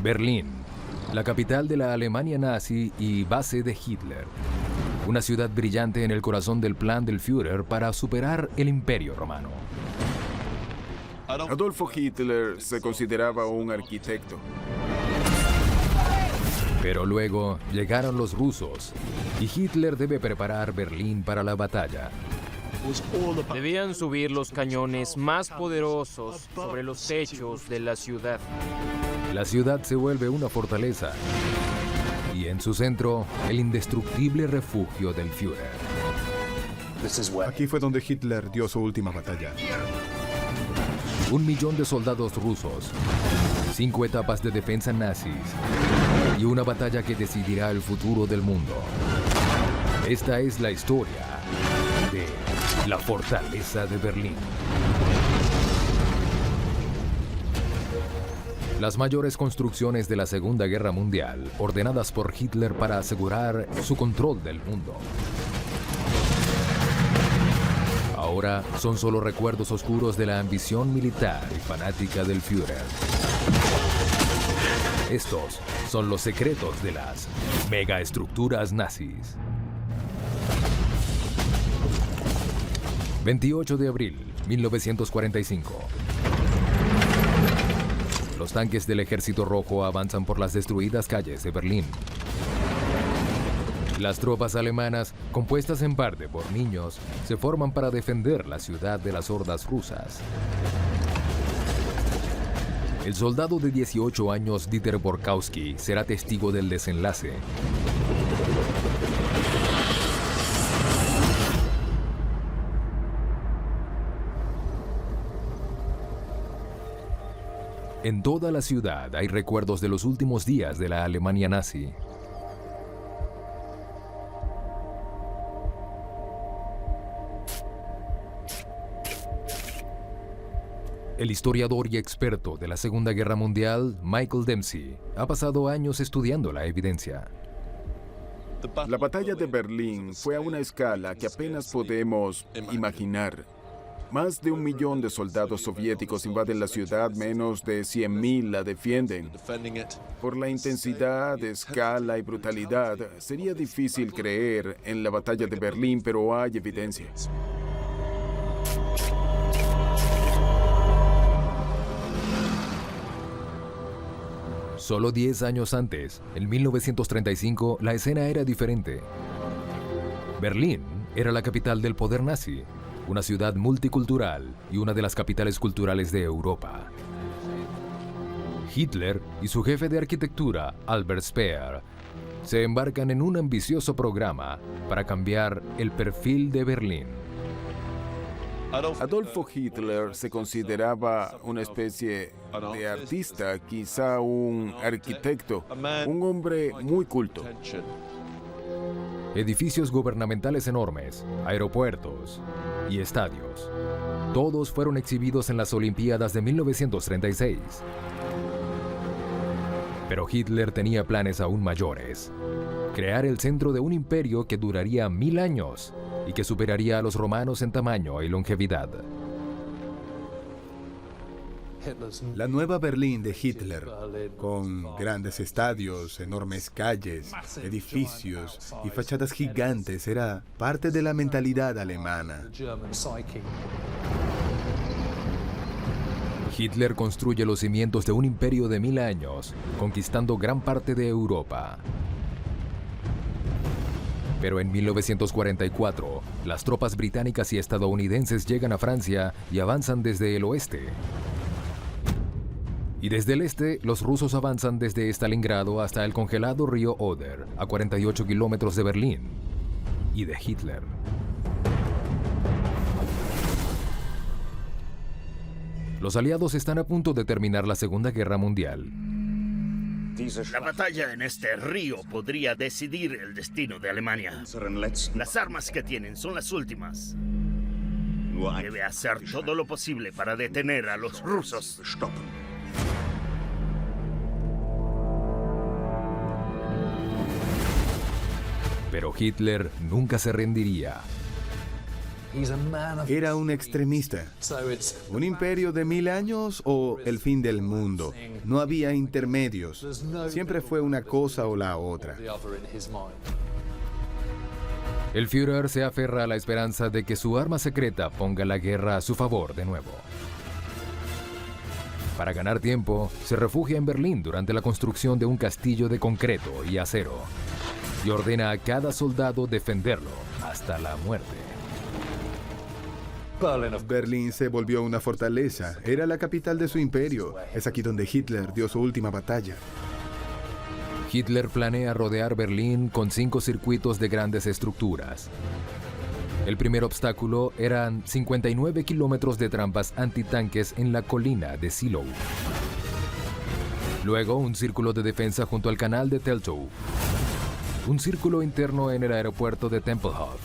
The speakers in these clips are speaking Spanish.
Berlín, la capital de la Alemania nazi y base de Hitler. Una ciudad brillante en el corazón del plan del Führer para superar el Imperio Romano. Adolfo Hitler se consideraba un arquitecto. Pero luego llegaron los rusos y Hitler debe preparar Berlín para la batalla. Debían subir los cañones más poderosos sobre los techos de la ciudad. La ciudad se vuelve una fortaleza y en su centro el indestructible refugio del Führer. Aquí fue donde Hitler dio su última batalla. 1 millón de soldados rusos, 5 etapas de defensa nazis y una batalla que decidirá el futuro del mundo. Esta es la historia de la fortaleza de Berlín. Las mayores construcciones de la Segunda Guerra Mundial, ordenadas por Hitler para asegurar su control del mundo. Ahora son solo recuerdos oscuros de la ambición militar y fanática del Führer. Estos son los secretos de las megaestructuras nazis. 28 de abril, 1945. Los tanques del Ejército Rojo avanzan por las destruidas calles de Berlín. Las tropas alemanas, compuestas en parte por niños, se forman para defender la ciudad de las hordas rusas. El soldado de 18 años Dieter Borkowski será testigo del desenlace. En toda la ciudad hay recuerdos de los últimos días de la Alemania nazi. El historiador y experto de la Segunda Guerra Mundial, Michael Dempsey, ha pasado años estudiando la evidencia. La batalla de Berlín fue a una escala que apenas podemos imaginar. Más de 1 millón de soldados soviéticos invaden la ciudad, menos de 100.000 la defienden. Por la intensidad, escala y brutalidad, sería difícil creer en la batalla de Berlín, pero hay evidencia. Solo 10 años antes, en 1935, la escena era diferente. Berlín era la capital del poder nazi, una ciudad multicultural y una de las capitales culturales de Europa. Hitler y su jefe de arquitectura, Albert Speer, se embarcan en un ambicioso programa para cambiar el perfil de Berlín. Adolfo Hitler se consideraba una especie de artista, quizá un arquitecto, un hombre muy culto. Edificios gubernamentales enormes, aeropuertos y estadios. Todos fueron exhibidos en las Olimpiadas de 1936. Pero Hitler tenía planes aún mayores. Crear el centro de un imperio que duraría 1000 años y que superaría a los romanos en tamaño y longevidad. La nueva Berlín de Hitler, con grandes estadios, enormes calles, edificios y fachadas gigantes, era parte de la mentalidad alemana. Hitler construye los cimientos de un imperio de 1000 años, conquistando gran parte de Europa. Pero en 1944, las tropas británicas y estadounidenses llegan a Francia y avanzan desde el oeste. Y desde el este, los rusos avanzan desde Stalingrado hasta el congelado río Oder, a 48 kilómetros de Berlín y de Hitler. Los aliados están a punto de terminar la Segunda Guerra Mundial. La batalla en este río podría decidir el destino de Alemania. Las armas que tienen son las últimas. Debe hacer todo lo posible para detener a los rusos. Pero Hitler nunca se rendiría. Era un extremista. ¿Un imperio de 1000 años o el fin del mundo? No había intermedios. Siempre fue una cosa o la otra. El Führer se aferra a la esperanza de que su arma secreta ponga la guerra a su favor de nuevo. Para ganar tiempo, se refugia en Berlín durante la construcción de un castillo de concreto y acero y ordena a cada soldado defenderlo hasta la muerte. Berlín se volvió una fortaleza. Era la capital de su imperio. Es aquí donde Hitler dio su última batalla. Hitler planea rodear Berlín con 5 circuitos de grandes estructuras. El primer obstáculo eran 59 kilómetros de trampas antitanques en la colina de Ziellow. Luego, un círculo de defensa junto al canal de Teltow. Un círculo interno en el aeropuerto de Tempelhof.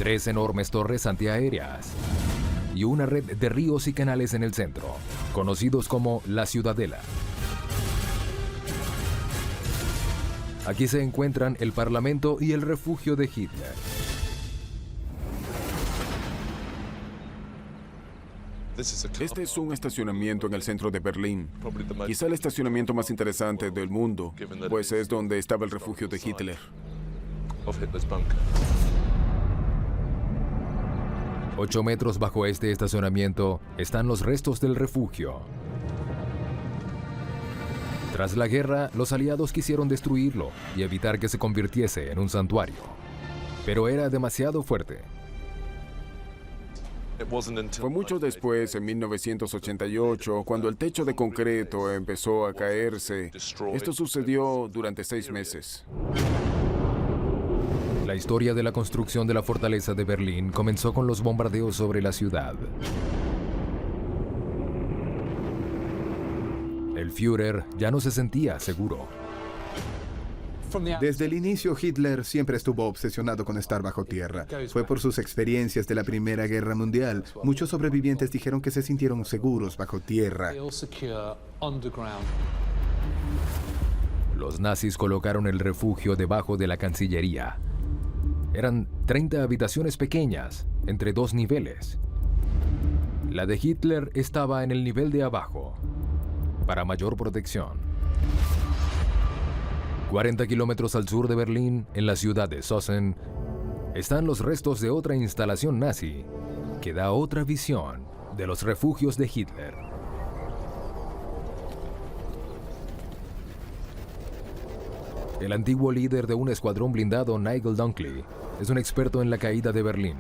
3 enormes torres antiaéreas. Y una red de ríos y canales en el centro, conocidos como la Ciudadela. Aquí se encuentran el Parlamento y el refugio de Hitler. Este es un estacionamiento en el centro de Berlín. Quizá el estacionamiento más interesante del mundo, pues es donde estaba el refugio de Hitler. 8 metros bajo este estacionamiento están los restos del refugio. Tras la guerra, los aliados quisieron destruirlo y evitar que se convirtiese en un santuario. Pero era demasiado fuerte. Fue mucho después, en 1988, cuando el techo de concreto empezó a caerse. Esto sucedió durante 6 meses. La historia de la construcción de la fortaleza de Berlín comenzó con los bombardeos sobre la ciudad. El Führer ya no se sentía seguro. Desde el inicio, Hitler siempre estuvo obsesionado con estar bajo tierra. Fue por sus experiencias de la Primera Guerra Mundial. Muchos sobrevivientes dijeron que se sintieron seguros bajo tierra. Los nazis colocaron el refugio debajo de la Cancillería. Eran 30 habitaciones pequeñas, entre 2 niveles. La de Hitler estaba en el nivel de abajo, para mayor protección. 40 kilómetros al sur de Berlín, en la ciudad de Sösen, están los restos de otra instalación nazi, que da otra visión de los refugios de Hitler. El antiguo líder de un escuadrón blindado, Nigel Dunkley, es un experto en la caída de Berlín.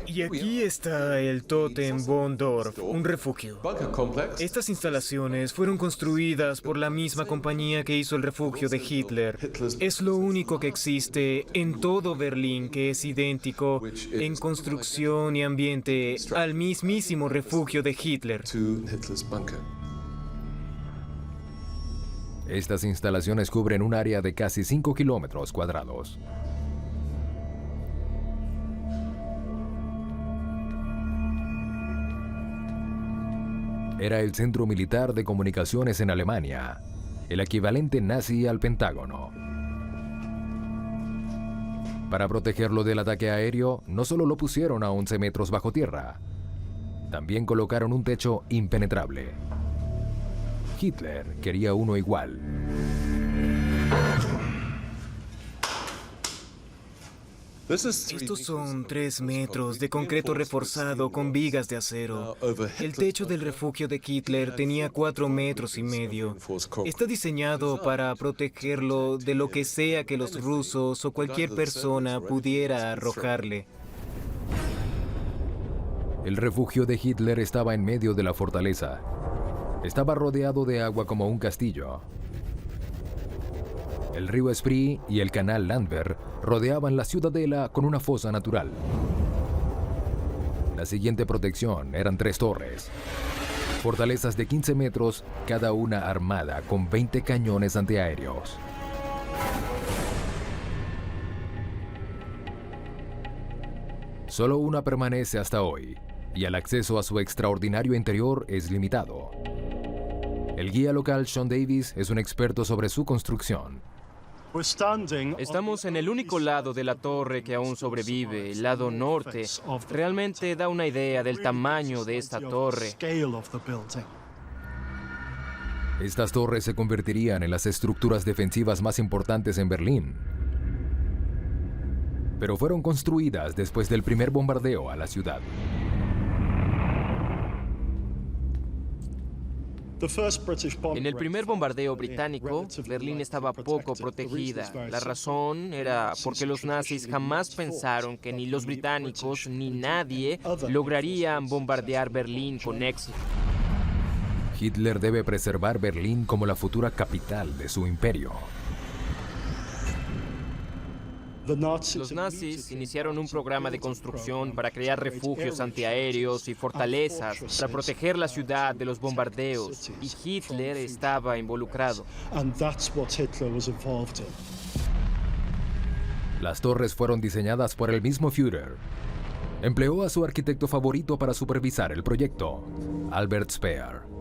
Y aquí está el Totem von Dorf, un refugio. Estas instalaciones fueron construidas por la misma compañía que hizo el refugio de Hitler. Es lo único que existe en todo Berlín que es idéntico en construcción y ambiente al mismísimo refugio de Hitler. Estas instalaciones cubren un área de casi 5 kilómetros cuadrados. Era el centro militar de comunicaciones en Alemania, el equivalente nazi al Pentágono. Para protegerlo del ataque aéreo, no solo lo pusieron a 11 metros bajo tierra, también colocaron un techo impenetrable. Hitler quería uno igual. Estos son 3 metros de concreto reforzado con vigas de acero. El techo del refugio de Hitler tenía 4,5 metros. Está diseñado para protegerlo de lo que sea que los rusos o cualquier persona pudiera arrojarle. El refugio de Hitler estaba en medio de la fortaleza. Estaba rodeado de agua como un castillo. El río Spree y el canal Landwehr rodeaban la ciudadela con una fosa natural. La siguiente protección eran 3 torres. Fortalezas de 15 metros, cada una armada con 20 cañones antiaéreos. Solo una permanece hasta hoy, y el acceso a su extraordinario interior es limitado. El guía local Sean Davis es un experto sobre su construcción. Estamos en el único lado de la torre que aún sobrevive, el lado norte. Realmente da una idea del tamaño de esta torre. Estas torres se convertirían en las estructuras defensivas más importantes en Berlín. Pero fueron construidas después del primer bombardeo a la ciudad. En el primer bombardeo británico, Berlín estaba poco protegida. La razón era porque los nazis jamás pensaron que ni los británicos ni nadie lograrían bombardear Berlín con éxito. Hitler debe preservar Berlín como la futura capital de su imperio. Los nazis iniciaron un programa de construcción para crear refugios antiaéreos y fortalezas para proteger la ciudad de los bombardeos, y Hitler estaba involucrado. Las torres fueron diseñadas por el mismo Führer. Empleó a su arquitecto favorito para supervisar el proyecto, Albert Speer.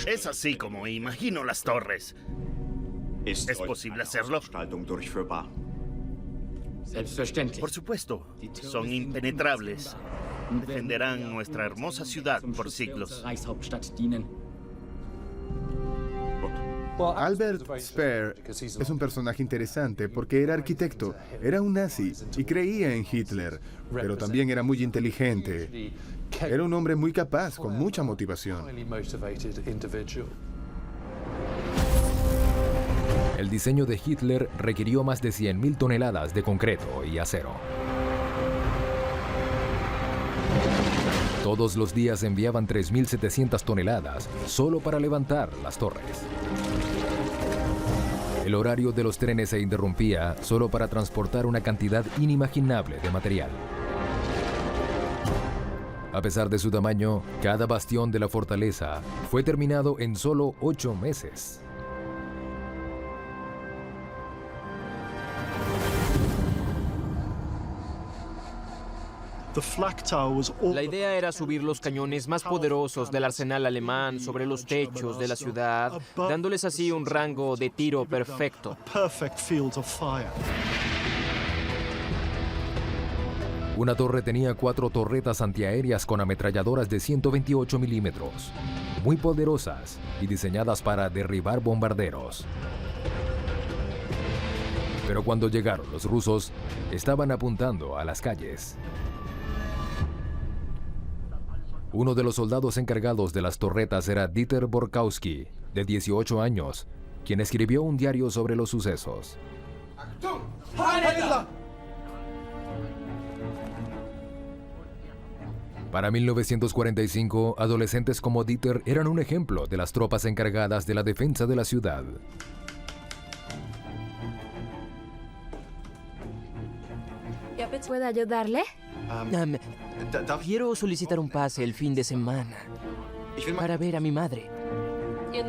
Es así como imagino las torres. ¿Es posible hacerlo? Por supuesto, son impenetrables. Defenderán nuestra hermosa ciudad por siglos. Albert Speer es un personaje interesante porque era arquitecto, era un nazi y creía en Hitler, pero también era muy inteligente. Era un hombre muy capaz, con mucha motivación. El diseño de Hitler requirió más de 100.000 toneladas de concreto y acero. Todos los días enviaban 3.700 toneladas solo para levantar las torres. El horario de los trenes se interrumpía solo para transportar una cantidad inimaginable de material. A pesar de su tamaño, cada bastión de la fortaleza fue terminado en solo 8 meses. La idea era subir los cañones más poderosos del arsenal alemán sobre los techos de la ciudad, dándoles así un rango de tiro perfecto. Una torre tenía 4 torretas antiaéreas con ametralladoras de 128 milímetros, muy poderosas y diseñadas para derribar bombarderos. Pero cuando llegaron los rusos, estaban apuntando a las calles. Uno de los soldados encargados de las torretas era Dieter Borkowski, de 18 años, quien escribió un diario sobre los sucesos. Para 1945, adolescentes como Dieter eran un ejemplo de las tropas encargadas de la defensa de la ciudad. ¿Puedo ayudarle? Quiero solicitar un pase el fin de semana para ver a mi madre.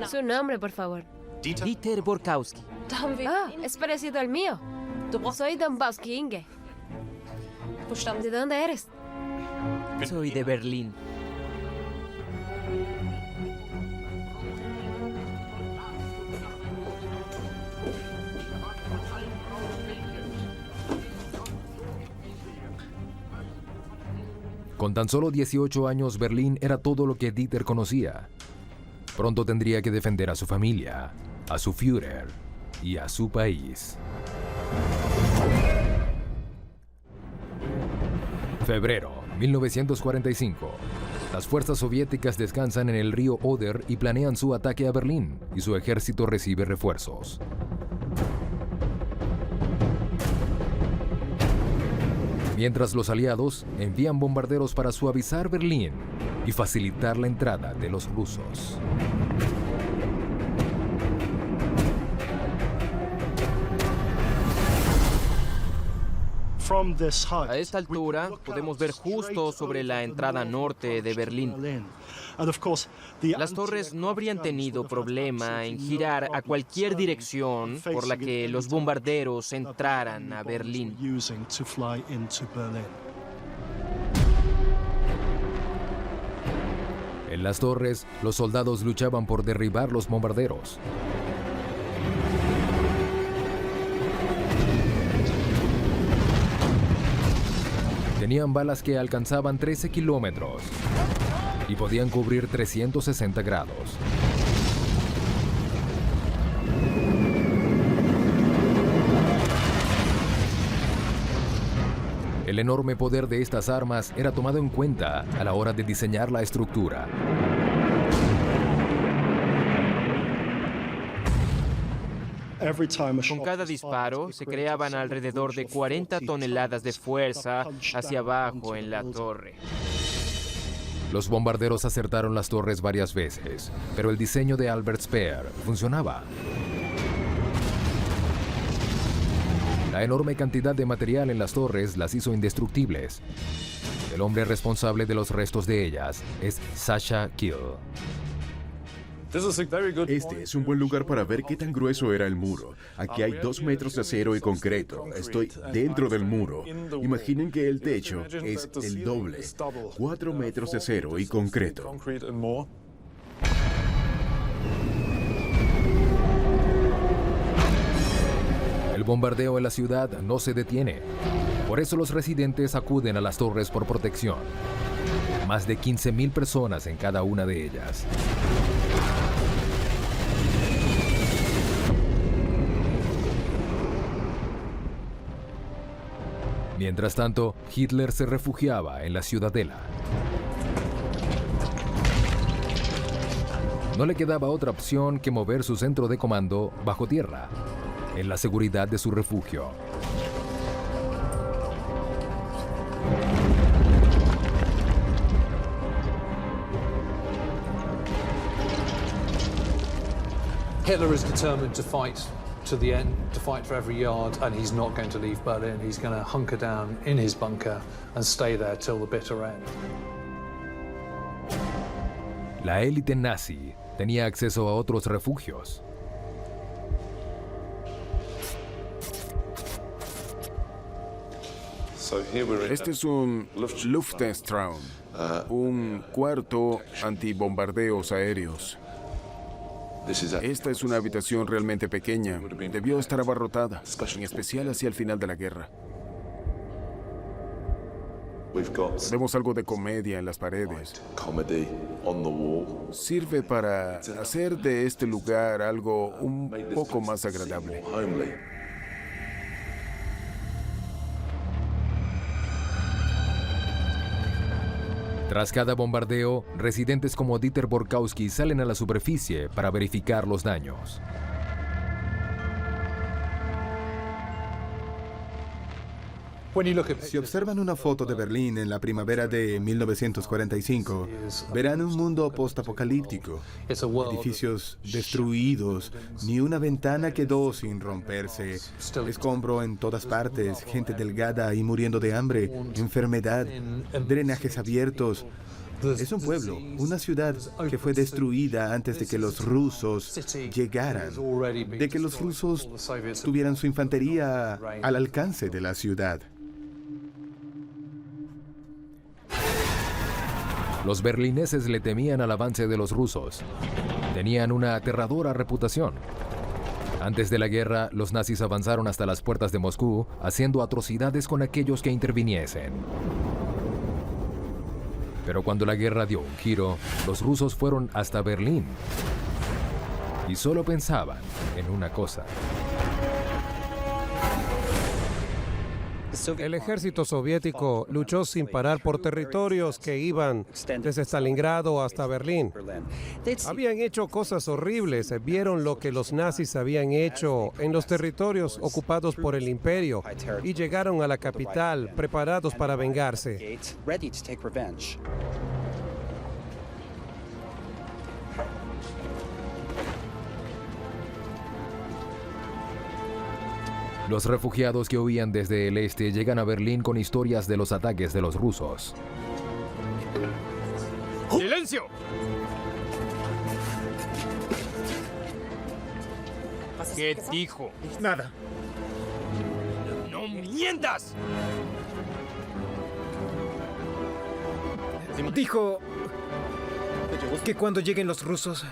Su nombre, por favor. Dieter Borkowski. Ah, es parecido al mío. Soy Dombowski Inge. ¿De dónde eres? Soy de Berlín. Con tan solo 18 años, Berlín era todo lo que Dieter conocía. Pronto tendría que defender a su familia, a su Führer y a su país. Febrero 1945. Las fuerzas soviéticas descansan en el río Oder y planean su ataque a Berlín, y su ejército recibe refuerzos. Mientras los aliados envían bombarderos para suavizar Berlín y facilitar la entrada de los rusos. A esta altura podemos ver justo sobre la entrada norte de Berlín. Las torres no habrían tenido problema en girar a cualquier dirección por la que los bombarderos entraran a Berlín. En las torres, los soldados luchaban por derribar los bombarderos. Tenían balas que alcanzaban 13 kilómetros y podían cubrir 360 grados. El enorme poder de estas armas era tomado en cuenta a la hora de diseñar la estructura. Con cada disparo se creaban alrededor de 40 toneladas de fuerza hacia abajo en la torre. Los bombarderos acertaron las torres varias veces, pero el diseño de Albert Speer funcionaba. La enorme cantidad de material en las torres las hizo indestructibles. El hombre responsable de los restos de ellas es Sasha Kill. Este es un buen lugar para ver qué tan grueso era el muro. Aquí hay 2 metros de acero y concreto. Estoy dentro del muro. Imaginen que el techo es el doble. 4 metros de acero y concreto. El bombardeo en la ciudad no se detiene. Por eso los residentes acuden a las torres por protección. Más de 15,000 personas en cada una de ellas. Mientras tanto, Hitler se refugiaba en la ciudadela. No le quedaba otra opción que mover su centro de comando bajo tierra, en la seguridad de su refugio. Hitler is determined to fight to the end, to fight for every yard, and he's not going to leave Berlin. He's going to hunker down in his bunker and stay there till the bitter end. La élite nazi tenía acceso a otros refugios. Este es un Luftenstraum, un cuarto antibombardeos aéreos. Esta es una habitación realmente pequeña. Debió estar abarrotada, en especial hacia el final de la guerra. Vemos algo de comedia en las paredes. Sirve para hacer de este lugar algo un poco más agradable. Tras cada bombardeo, residentes como Dieter Borkowski salen a la superficie para verificar los daños. Si observan una foto de Berlín en la primavera de 1945, verán un mundo postapocalíptico. Edificios destruidos, ni una ventana quedó sin romperse, escombro en todas partes, gente delgada y muriendo de hambre, enfermedad, drenajes abiertos. Es un pueblo, una ciudad que fue destruida antes de que los rusos llegaran, de que los rusos tuvieran su infantería al alcance de la ciudad. Los berlineses le temían al avance de los rusos. Tenían una aterradora reputación. Antes de la guerra, los nazis avanzaron hasta las puertas de Moscú, haciendo atrocidades con aquellos que interviniesen. Pero cuando la guerra dio un giro, los rusos fueron hasta Berlín. Y solo pensaban en una cosa. El ejército soviético luchó sin parar por territorios que iban desde Stalingrado hasta Berlín. Habían hecho cosas horribles, vieron lo que los nazis habían hecho en los territorios ocupados por el imperio y llegaron a la capital preparados para vengarse. Los refugiados que huían desde el este llegan a Berlín con historias de los ataques de los rusos. ¡Silencio! ¿Qué dijo? Nada. ¡No mientas! Dijo que cuando lleguen los rusos,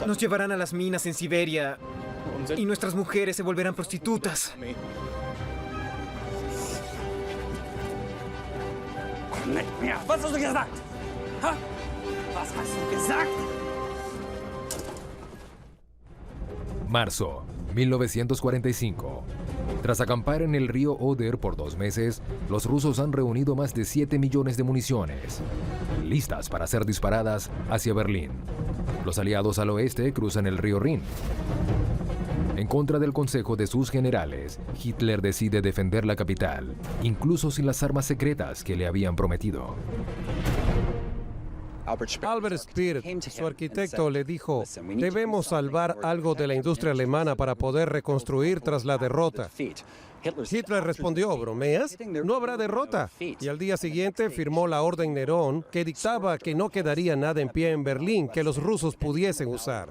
nos llevarán a las minas en Siberia y nuestras mujeres se volverán prostitutas. Was hast du gesagt? Ha? Was hast du gesagt? Marzo, 1945. Tras acampar en el río Oder por 2 meses, los rusos han reunido más de 7 millones de municiones, listas para ser disparadas hacia Berlín. Los aliados al oeste cruzan el río Rin. En contra del consejo de sus generales, Hitler decide defender la capital, incluso sin las armas secretas que le habían prometido. Albert Speer, su arquitecto, le dijo, debemos salvar algo de la industria alemana para poder reconstruir tras la derrota. Hitler respondió, ¿bromeas? No habrá derrota. Y al día siguiente firmó la Orden Nerón, que dictaba que no quedaría nada en pie en Berlín que los rusos pudiesen usar.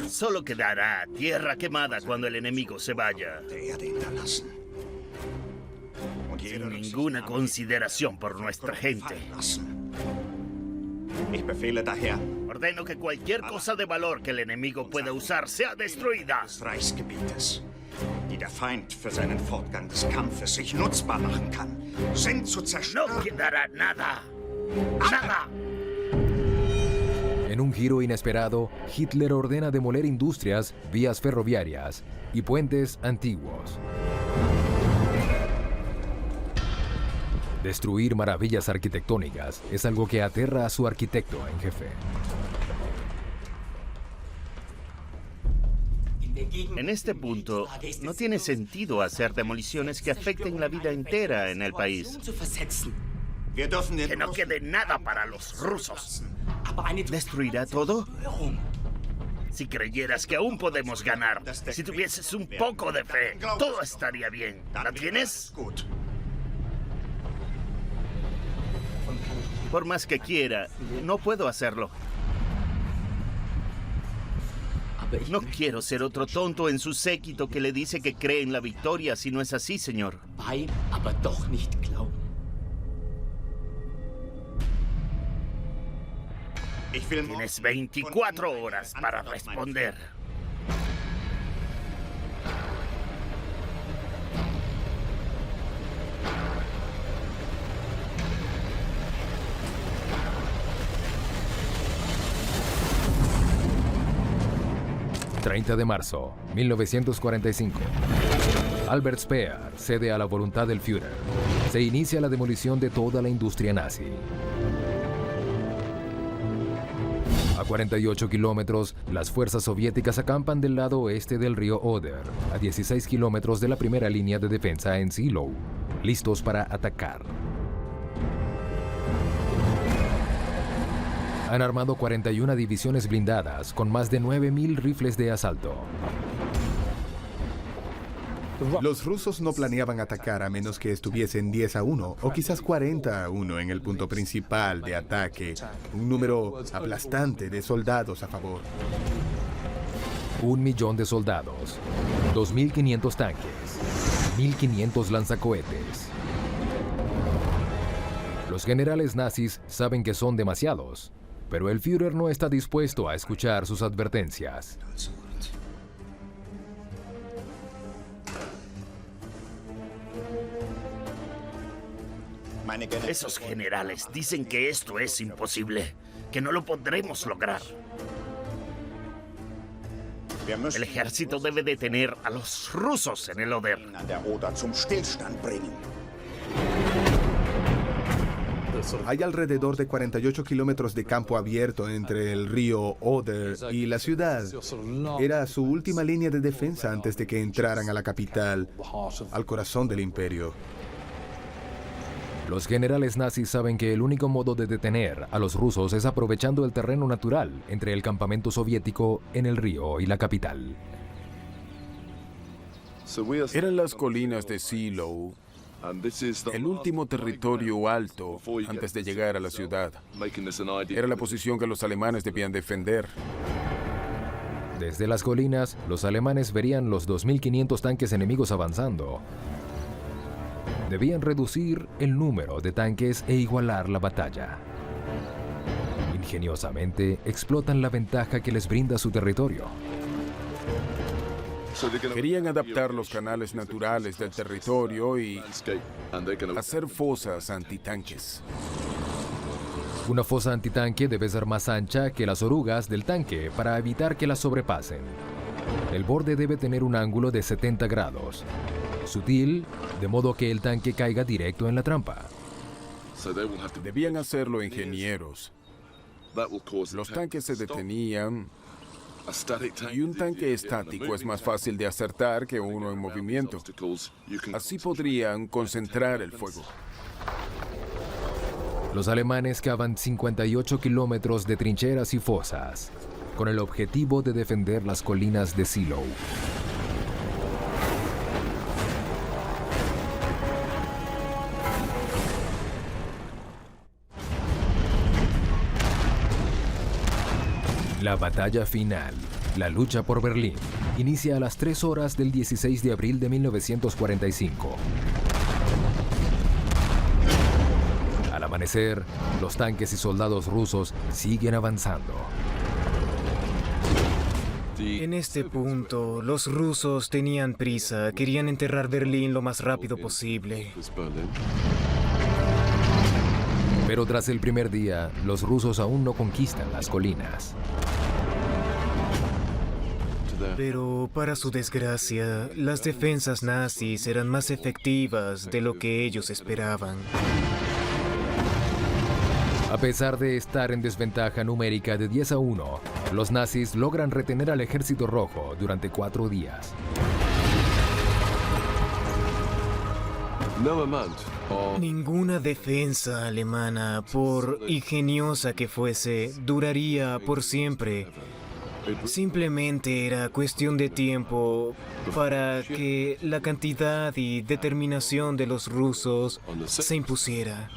Solo quedará tierra quemada cuando el enemigo se vaya. Sin ninguna consideración por nuestra gente. Ordeno que cualquier cosa de valor que el enemigo pueda usar sea destruida. No quedará nada. ¡Nada! En un giro inesperado, Hitler ordena demoler industrias, vías ferroviarias y puentes antiguos. Destruir maravillas arquitectónicas es algo que aterra a su arquitecto en jefe. En este punto, no tiene sentido hacer demoliciones que afecten la vida entera en el país. Que no quede nada para los rusos. ¿Destruirá todo? Si creyeras que aún podemos ganar, si tuvieses un poco de fe, todo estaría bien. ¿La tienes? Por más que quiera, no puedo hacerlo. No quiero ser otro tonto en su séquito que le dice que cree en la victoria si no es así, señor. Tienes 24 horas para responder. ...30 de marzo, 1945. Albert Speer cede a la voluntad del Führer. Se inicia la demolición de toda la industria nazi. A 48 kilómetros, las fuerzas soviéticas acampan del lado oeste del río Oder, a 16 kilómetros de la primera línea de defensa en Seelow, listos para atacar. Han armado 41 divisiones blindadas con más de 9.000 rifles de asalto. Los rusos no planeaban atacar a menos que estuviesen 10-1 o quizás 40-1 en el punto principal de ataque, un número aplastante de soldados a favor. 1 millón de soldados, 2.500 tanques, 1.500 lanzacohetes. Los generales nazis saben que son demasiados, pero el Führer no está dispuesto a escuchar sus advertencias. Esos generales dicen que esto es imposible, que no lo podremos lograr. El ejército debe detener a los rusos en el Oder. Hay alrededor de 48 kilómetros de campo abierto entre el río Oder y la ciudad. Era su última línea de defensa antes de que entraran a la capital, al corazón del imperio. Los generales nazis saben que el único modo de detener a los rusos es aprovechando el terreno natural entre el campamento soviético en el río y la capital. Eran las colinas de Seelow, El último territorio alto antes de llegar a la ciudad. Era la posición que los alemanes debían defender. Desde las colinas, los alemanes verían los 2.500 tanques enemigos avanzando. Debían reducir el número de tanques e igualar la batalla. Ingeniosamente, explotan la ventaja que les brinda su territorio. Querían adaptar los canales naturales del territorio y hacer fosas antitanques. Una fosa antitanque debe ser más ancha que las orugas del tanque para evitar que la sobrepasen. El borde debe tener un ángulo de 70 grados, sutil, de modo que el tanque caiga directo en la trampa. Debían hacerlo ingenieros. Los tanques se detenían y un tanque estático es más fácil de acertar que uno en movimiento. Así podrían concentrar el fuego. Los alemanes cavan 58 kilómetros de trincheras y fosas, con el objetivo de defender las colinas de Seelow. La batalla final, la lucha por Berlín, inicia a las 3 horas del 16 de abril de 1945. Al amanecer, los tanques y soldados rusos siguen avanzando. En este punto, los rusos tenían prisa, querían enterrar Berlín lo más rápido posible. Pero tras el primer día, los rusos aún no conquistan las colinas. Pero, para su desgracia, las defensas nazis eran más efectivas de lo que ellos esperaban. A pesar de estar en desventaja numérica de 10-1, los nazis logran retener al ejército rojo durante 4 días. Ninguna defensa alemana, por ingeniosa que fuese, duraría por siempre. Simplemente era cuestión de tiempo para que la cantidad y determinación de los rusos se impusiera.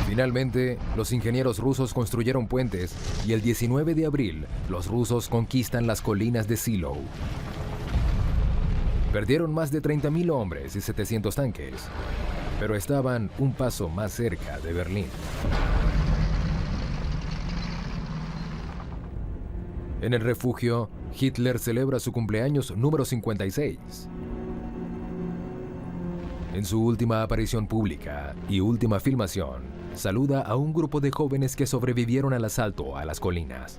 Finalmente, los ingenieros rusos construyeron puentes y el 19 de abril, los rusos conquistan las colinas de Seelow. Perdieron más de 30.000 hombres y 700 tanques, pero estaban un paso más cerca de Berlín. En el refugio, Hitler celebra su cumpleaños número 56. En su última aparición pública y última filmación, saluda a un grupo de jóvenes que sobrevivieron al asalto a las colinas.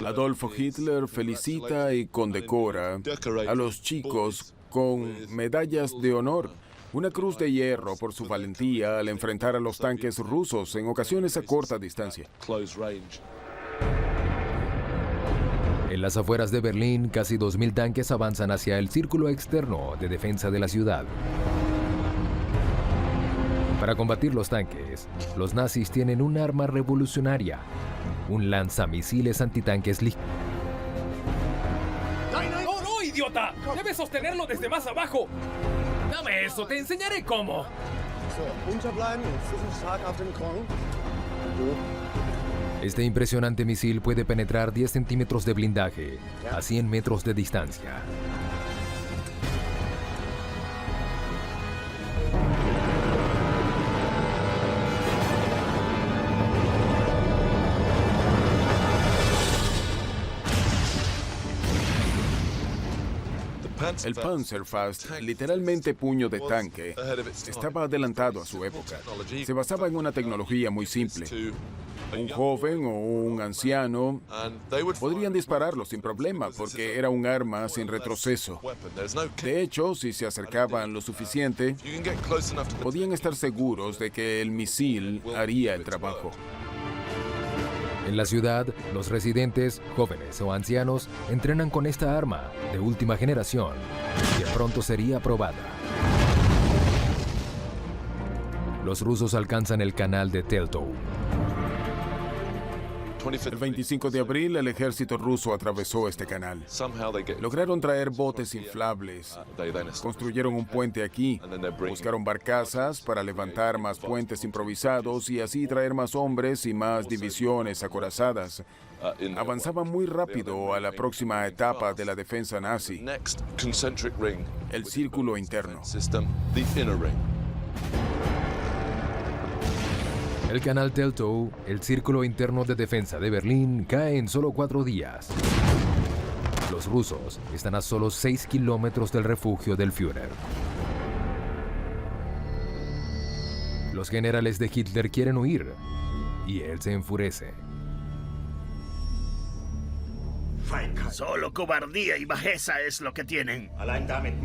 Adolfo Hitler felicita y condecora a los chicos con medallas de honor, una cruz de hierro por su valentía al enfrentar a los tanques rusos en ocasiones a corta distancia. En las afueras de Berlín, casi 2.000 tanques avanzan hacia el círculo externo de defensa de la ciudad. Para combatir los tanques, los nazis tienen un arma revolucionaria, un lanzamisiles antitanques ligero. ¡No, no, idiota! ¡Debes sostenerlo desde más abajo! ¡Dame eso! ¡Te enseñaré cómo! Este impresionante misil puede penetrar 10 centímetros de blindaje a 100 metros de distancia. El Panzerfaust, literalmente puño de tanque, estaba adelantado a su época. Se basaba en una tecnología muy simple. Un joven o un anciano podrían dispararlo sin problema porque era un arma sin retroceso. De hecho, si se acercaban lo suficiente, podían estar seguros de que el misil haría el trabajo. En la ciudad, los residentes, jóvenes o ancianos, entrenan con esta arma de última generación, que pronto sería probada. Los rusos alcanzan el canal de Teltow. El 25 de abril, el ejército ruso atravesó este canal. Lograron traer botes inflables. Construyeron un puente aquí. Buscaron barcazas para levantar más puentes improvisados y así traer más hombres y más divisiones acorazadas. Avanzaban muy rápido a la próxima etapa de la defensa nazi, el círculo interno. El canal Teltow, el círculo interno de defensa de Berlín, cae en solo 4 días. Los rusos están a solo 6 kilómetros del refugio del Führer. Los generales de Hitler quieren huir y él se enfurece. Solo cobardía y bajeza es lo que tienen.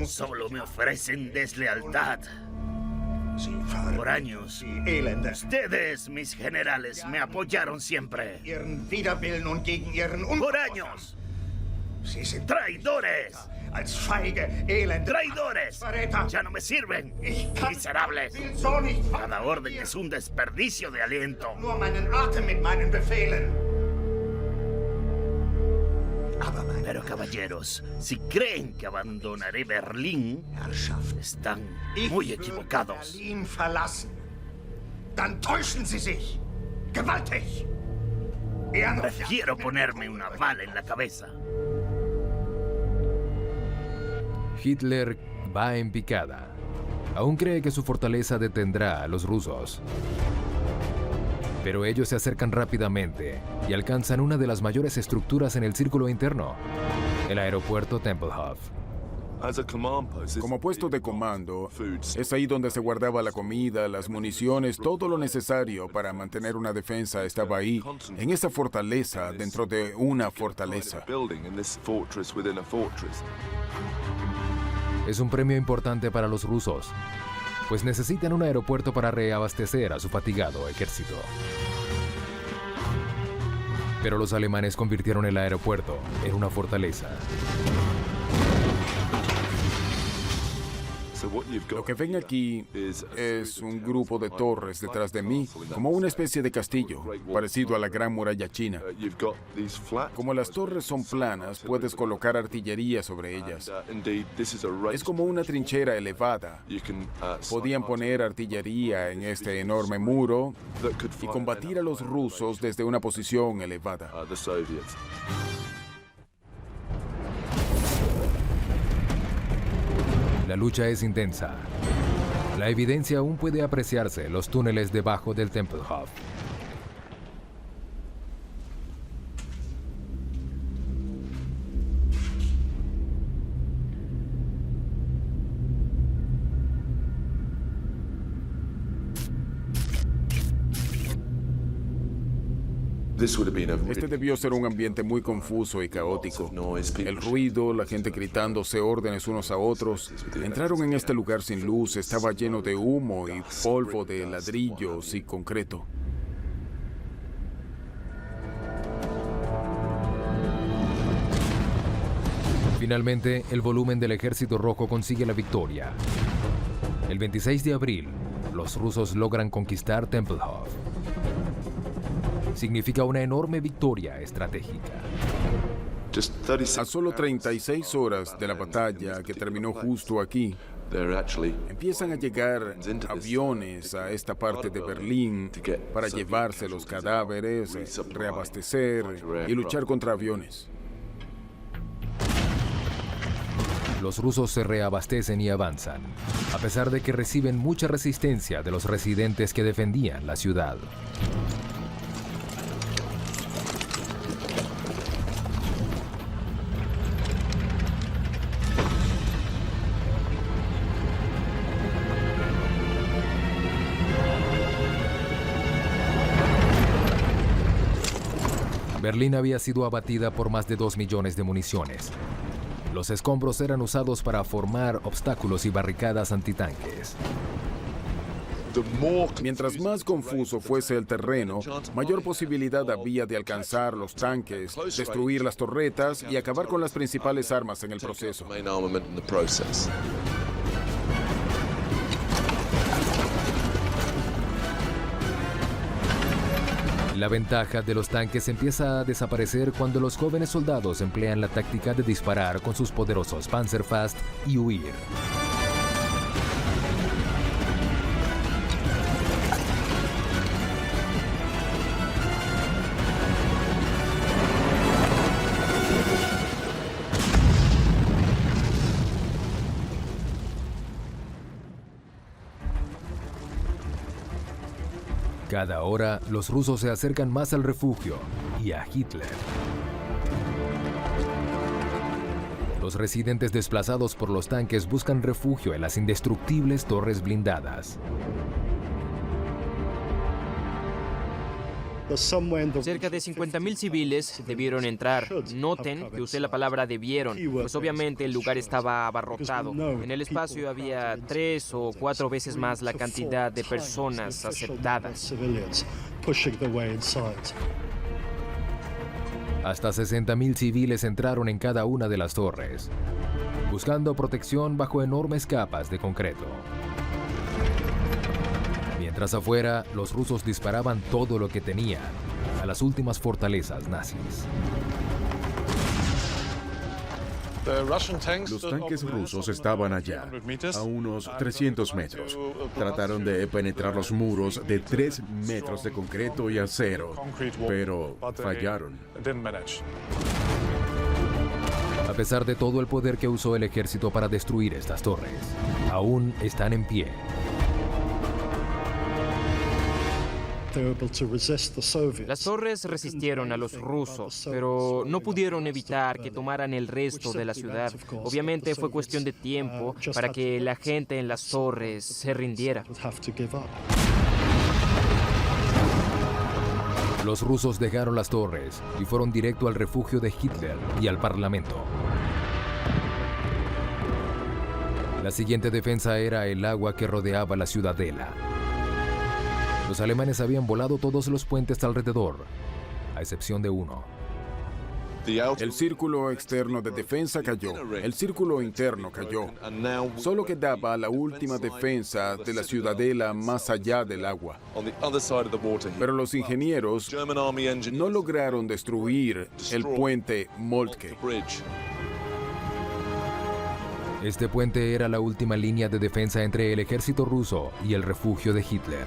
Solo me ofrecen deslealtad. Por años, ustedes, mis generales, me apoyaron siempre. Por años. ¡Traidores! ¡Traidores! ¡Ya no me sirven! ¡Miserables! Cada orden es un desperdicio de aliento. Pero caballeros, si creen que abandonaré Berlín, están muy equivocados. Prefiero ponerme una bala en la cabeza. Hitler va en picada. Aún cree que su fortaleza detendrá a los rusos. Pero ellos se acercan rápidamente y alcanzan una de las mayores estructuras en el círculo interno, el aeropuerto Tempelhof. Como puesto de comando, es ahí donde se guardaba la comida, las municiones, todo lo necesario para mantener una defensa estaba ahí, en esa fortaleza, dentro de una fortaleza. Es un premio importante para los rusos, pues necesitan un aeropuerto para reabastecer a su fatigado ejército. Pero los alemanes convirtieron el aeropuerto en una fortaleza. Lo que ven aquí es un grupo de torres detrás de mí, como una especie de castillo, parecido a la Gran Muralla China. Como las torres son planas, puedes colocar artillería sobre ellas. Es como una trinchera elevada. Podían poner artillería en este enorme muro y combatir a los rusos desde una posición elevada. La lucha es intensa. La evidencia aún puede apreciarse en los túneles debajo del Tempelhof. Este debió ser un ambiente muy confuso y caótico. El ruido, la gente gritándose órdenes unos a otros. Entraron en este lugar sin luz, estaba lleno de humo y polvo de ladrillos y concreto. Finalmente, el volumen del Ejército Rojo consigue la victoria. El 26 de abril, los rusos logran conquistar Tempelhof. Significa una enorme victoria estratégica. A solo 36 horas de la batalla, que terminó justo aquí, empiezan a llegar aviones a esta parte de Berlín para llevarse los cadáveres, reabastecer y luchar contra aviones. Los rusos se reabastecen y avanzan, a pesar de que reciben mucha resistencia de los residentes que defendían la ciudad. Berlín había sido abatida por más de 2 millones de municiones. Los escombros eran usados para formar obstáculos y barricadas antitanques. Mientras más confuso fuese el terreno, mayor posibilidad había de alcanzar los tanques, destruir las torretas y acabar con las principales armas en el proceso. La ventaja de los tanques empieza a desaparecer cuando los jóvenes soldados emplean la táctica de disparar con sus poderosos Panzerfaust y huir. Cada hora, los rusos se acercan más al refugio y a Hitler. Los residentes desplazados por los tanques buscan refugio en las indestructibles torres blindadas. Cerca de 50.000 civiles debieron entrar. Noten que usé la palabra debieron, pues obviamente el lugar estaba abarrotado. En el espacio había 3 o 4 veces más la cantidad de personas aceptadas. Hasta 60.000 civiles entraron en cada una de las torres, buscando protección bajo enormes capas de concreto. Mientras afuera, los rusos disparaban todo lo que tenían a las últimas fortalezas nazis. Los tanques rusos estaban allá, a unos 300 metros. Trataron de penetrar los muros de 3 metros de concreto y acero, pero fallaron. A pesar de todo el poder que usó el ejército para destruir estas torres, aún están en pie. Las torres resistieron a los rusos, pero no pudieron evitar que tomaran el resto de la ciudad. Obviamente fue cuestión de tiempo para que la gente en las torres se rindiera. Los rusos dejaron las torres y fueron directo al refugio de Hitler y al Parlamento. La siguiente defensa era el agua que rodeaba la ciudadela. Los alemanes habían volado todos los puentes alrededor, a excepción de uno. El círculo externo de defensa cayó. El círculo interno cayó. Solo quedaba la última defensa de la ciudadela más allá del agua. Pero los ingenieros no lograron destruir el puente Moltke. Este puente era la última línea de defensa entre el ejército ruso y el refugio de Hitler.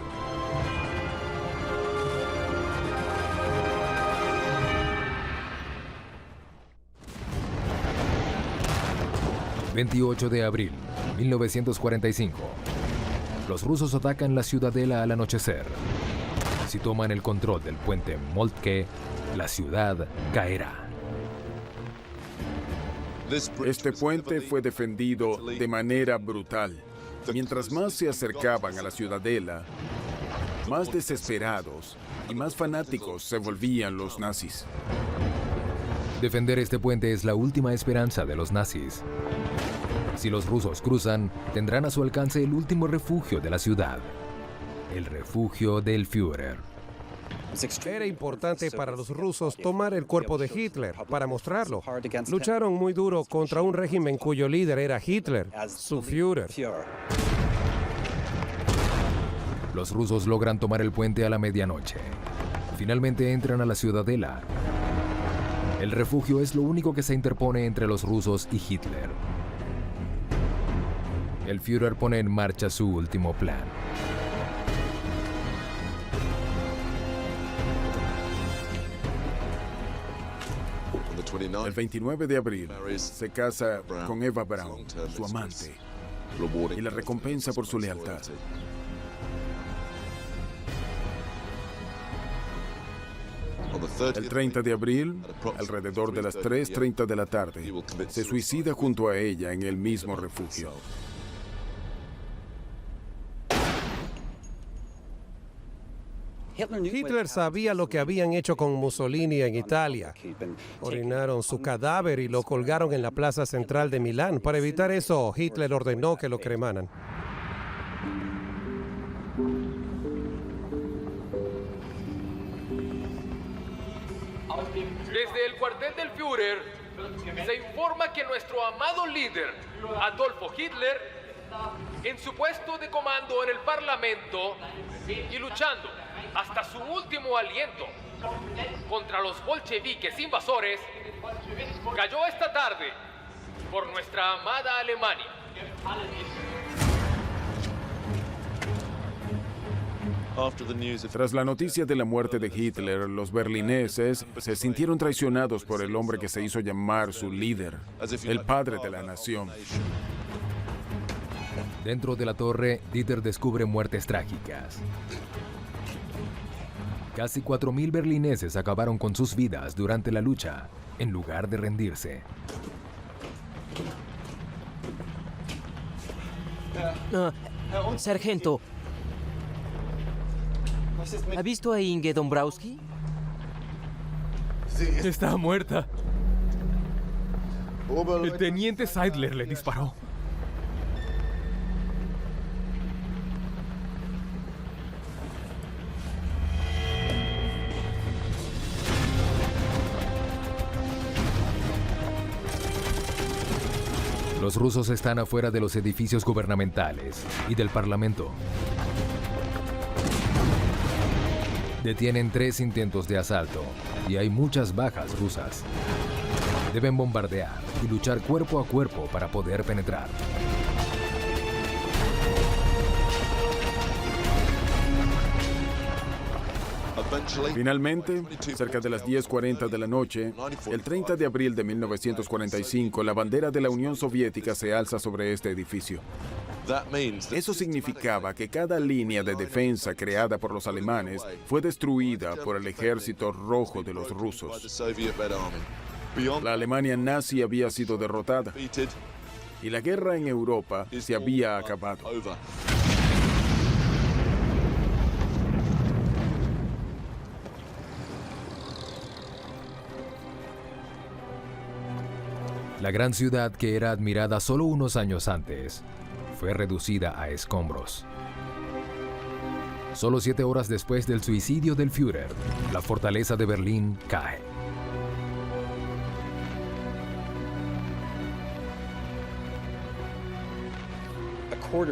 ...28 de abril, 1945... Los rusos atacan la ciudadela al anochecer. Si toman el control del puente Moltke, la ciudad caerá. Este puente fue defendido de manera brutal. Mientras más se acercaban a la ciudadela, más desesperados y más fanáticos se volvían los nazis. Defender este puente es la última esperanza de los nazis. Si los rusos cruzan, tendrán a su alcance el último refugio de la ciudad, el refugio del Führer. Era importante para los rusos tomar el cuerpo de Hitler para mostrarlo. Lucharon muy duro contra un régimen cuyo líder era Hitler, su Führer. Los rusos logran tomar el puente a la medianoche. Finalmente entran a la ciudadela. El refugio es lo único que se interpone entre los rusos y Hitler. El Führer pone en marcha su último plan. El 29 de abril se casa con Eva Braun, su amante, y la recompensa por su lealtad. El 30 de abril, alrededor de las 3:30 de la tarde, se suicida junto a ella en el mismo refugio. Hitler sabía lo que habían hecho con Mussolini en Italia. Orinaron su cadáver y lo colgaron en la plaza central de Milán. Para evitar eso, Hitler ordenó que lo cremaran. Desde el cuartel del Führer se informa que nuestro amado líder, Adolfo Hitler, en su puesto de comando en el Parlamento y luchando hasta su último aliento contra los bolcheviques invasores, cayó esta tarde por nuestra amada Alemania. Tras la noticia de la muerte de Hitler, los berlineses se sintieron traicionados por el hombre que se hizo llamar su líder, el padre de la nación. Dentro de la torre, Dieter descubre muertes trágicas. Casi 4.000 berlineses acabaron con sus vidas durante la lucha, en lugar de rendirse. Sargento, ¿ha visto a Inge Dombrowski? Está muerta. El teniente Seidler le disparó. Los rusos están afuera de los edificios gubernamentales y del Parlamento. Detienen 3 intentos de asalto y hay muchas bajas rusas. Deben bombardear y luchar cuerpo a cuerpo para poder penetrar. Finalmente, cerca de las 10:40 de la noche, el 30 de abril de 1945, la bandera de la Unión Soviética se alza sobre este edificio. Eso significaba que cada línea de defensa creada por los alemanes fue destruida por el ejército rojo de los rusos. La Alemania nazi había sido derrotada y la guerra en Europa se había acabado. La gran ciudad que era admirada solo unos años antes fue reducida a escombros. Solo 7 horas después del suicidio del Führer, la fortaleza de Berlín cae.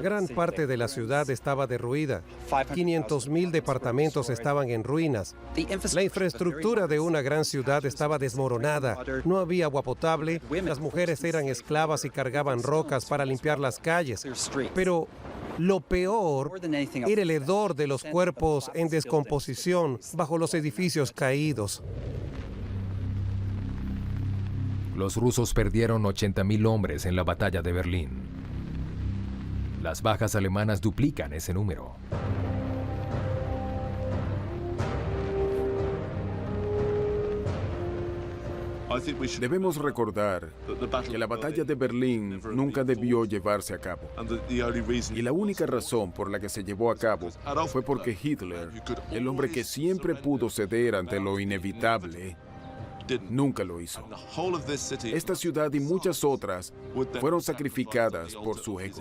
Gran parte de la ciudad estaba derruida. 500.000 departamentos estaban en ruinas. La infraestructura de una gran ciudad estaba desmoronada. No había agua potable. Las mujeres eran esclavas y cargaban rocas para limpiar las calles. Pero lo peor era el hedor de los cuerpos en descomposición bajo los edificios caídos. Los rusos perdieron 80.000 hombres en la batalla de Berlín. Las bajas alemanas duplican ese número. Debemos recordar que la batalla de Berlín nunca debió llevarse a cabo. Y la única razón por la que se llevó a cabo fue porque Hitler, el hombre que siempre pudo ceder ante lo inevitable, nunca lo hizo. Esta ciudad y muchas otras fueron sacrificadas por su ego.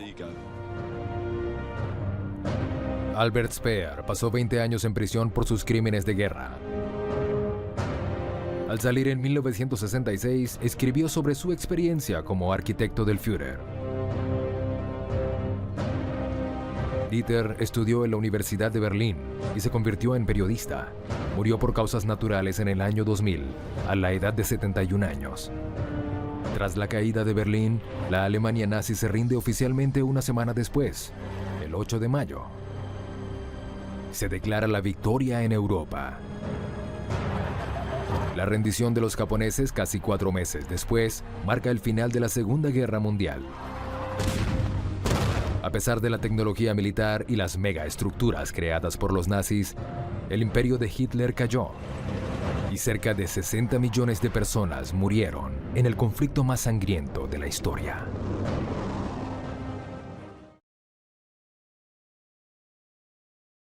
Albert Speer pasó 20 años en prisión por sus crímenes de guerra. Al salir en 1966, escribió sobre su experiencia como arquitecto del Führer. Dieter estudió en la Universidad de Berlín y se convirtió en periodista. Murió por causas naturales en el año 2000, a la edad de 71 años. Tras la caída de Berlín, la Alemania nazi se rinde oficialmente una semana después, el 8 de mayo. Se declara la victoria en Europa. La rendición de los japoneses, casi 4 meses después, marca el final de la Segunda Guerra Mundial. A pesar de la tecnología militar y las megaestructuras creadas por los nazis, el imperio de Hitler cayó y cerca de 60 millones de personas murieron en el conflicto más sangriento de la historia.